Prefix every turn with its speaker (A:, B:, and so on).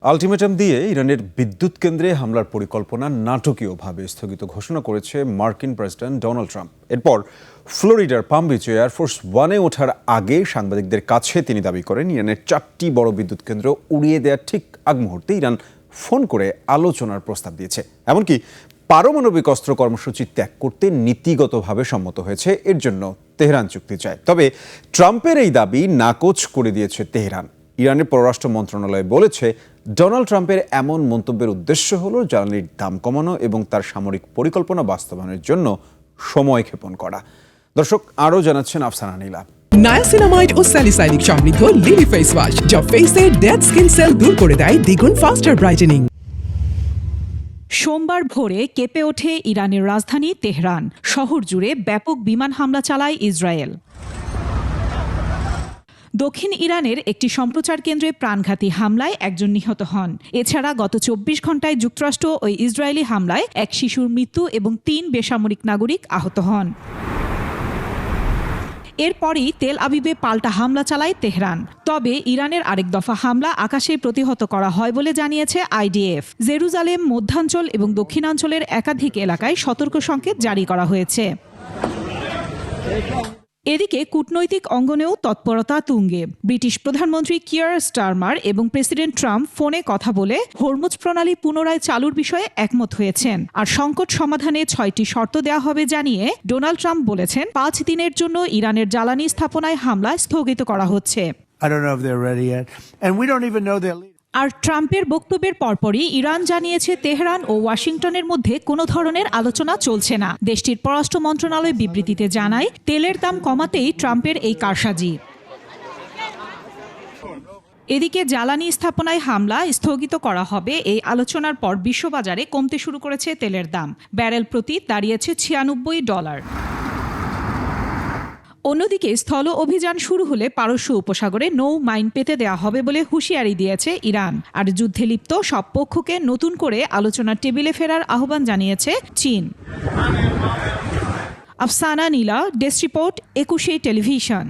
A: Ultimatum দিয়ে ইরানের বিদ্যুৎ কেন্দ্রে হামলার পরিকল্পনা নাটকীয়ভাবে স্থগিত ঘোষণা করেছে মার্কিন প্রেসিডেন্ট ডোনাল্ড ট্রাম্প। এরপর ফ্লোরিডার পাম বিচে এয়ারফোর্স ওয়ানে ওঠার আগে সাংবাদিকদের কাছে তিনি দাবি করেন ইরানের 4টি বড় বিদ্যুৎ কেন্দ্র উড়িয়ে দেওয়ার ঠিক আগ মুহূর্তে ইরান ফোন করে আলোচনার প্রস্তাব দিয়েছে। এমনকি পারমাণবিক অস্ত্র কর্মসূচি ত্যাগ করতে নীতিগতভাবে সম্মত হয়েছে। এর জন্য তেহরান চুক্তি চায়। তবে ট্রাম্পের এই দাবি নাকচ করে দিয়েছে তেহরান। ইরানের পররাষ্ট্র মন্ত্রণালয় বলেছে ডোনাল্ড ট্রাম্পের এমন মন্তব্যের উদ্দেশ্য হল জ্বালানির দাম কমানো এবং তার সামরিক পরিকল্পনা বাস্তবায়নের জন্য সময় ক্ষেপণ করা। দর্শক, আরও জানাচ্ছেন আফসানা নীলা।
B: নায়াসিনামাইড ও স্যালিসাইলিক সমৃদ্ধ লিলি ফেস ওয়াশ যা ফেসের ডেড স্কিন সেল দূর করে দেয় দ্বিগুণ ফাস্টার ব্রাইটেনিং।
C: সোমবার ভোরে কেঁপে ওঠে ইরানের রাজধানী তেহরান। শহর জুড়ে ব্যাপক বিমান হামলা চালায় ইসরায়েল। দক্ষিণ ইরানের একটি সম্প্রচার কেন্দ্রে প্রাণঘাতী হামলায় একজন নিহত হন। এছাড়া গত 24 ঘণ্টায় যুক্তরাষ্ট্র ও ইসরায়েলি হামলায় এক শিশুর মৃত্যু এবং 3 বেসামরিক নাগরিক আহত হন। এরপরই তেল আবিবে পাল্টা হামলা চালায় তেহরান। তবে ইরানের আরেক দফা হামলা আকাশে প্রতিহত করা হয় বলে জানিয়েছে আইডিএফ। জেরুজালেম, মধ্যাঞ্চল এবং দক্ষিণাঞ্চলের একাধিক এলাকায় সতর্ক সংকেত জারি করা হয়েছে। এদিকে কূটনৈতিক অঙ্গনেও তৎপরতা তুঙ্গে। ব্রিটিশ প্রধানমন্ত্রী কিয়ার স্টারমার এবং প্রেসিডেন্ট ট্রাম্প ফোনে কথা বলে হরমুজ প্রণালী পুনরায় চালুর বিষয়ে একমত হয়েছেন। আর সংকট সমাধানে 6টি শর্ত দেওয়া হবে জানিয়ে ডোনাল্ড ট্রাম্প বলেছেন 5 দিনের জন্য ইরানের জ্বালানি স্থাপনায় হামলা স্থগিত করা হচ্ছে। আর ট্রাম্পের বক্তব্যের পরপরই ইরান জানিয়েছে তেহরান ও ওয়াশিংটনের মধ্যে কোনো ধরনের আলোচনা চলছে না। দেশটির পররাষ্ট্র মন্ত্রণালয় বিবৃতিতে জানায় তেলের দাম কমাতেই ট্রাম্পের এই কারসাজি। এদিকে জ্বালানি স্থাপনায় হামলা স্থগিত করা হবে এই আলোচনার পর বিশ্ববাজারে কমতে শুরু করেছে তেলের দাম। ব্যারেল প্রতি দাঁড়িয়েছে $96। অন্যদিকে স্থল অভিযান শুরু হলে পারস্য উপসাগরে নৌ মাইন পেতে দেওয়া হবে বলে হুঁশিয়ারি দিয়েছে ইরান। আর যুদ্ধে লিপ্ত সব পক্ষকে নতুন করে আলোচনার টেবিলে ফেরার আহ্বান জানিয়েছে চীন। আফসানা নীলা, ডেস্ক রিপোর্ট, 21 টেলিভিশন।